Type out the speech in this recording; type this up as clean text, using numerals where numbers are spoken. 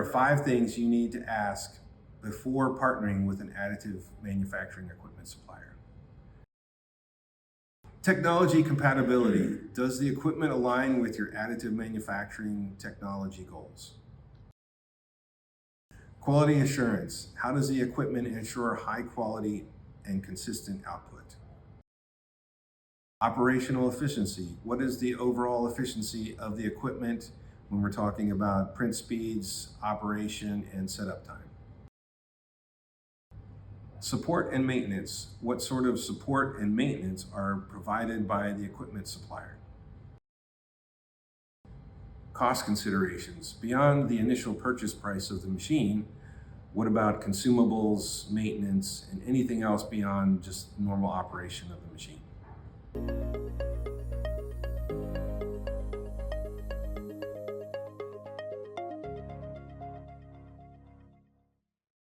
are 5 things you need to ask before partnering with an additive manufacturing equipment supplier. Technology compatibility. Does the equipment align with your additive manufacturing technology goals? Quality assurance. How does the equipment ensure high quality and consistent output? Operational efficiency. What is the overall efficiency of the equipment when we're talking about print speeds, operation, and setup time? Support and maintenance. What sort of support and maintenance are provided by the equipment supplier? Cost considerations. Beyond the initial purchase price of the machine, what about consumables, maintenance, and anything else beyond just normal operation of the machine?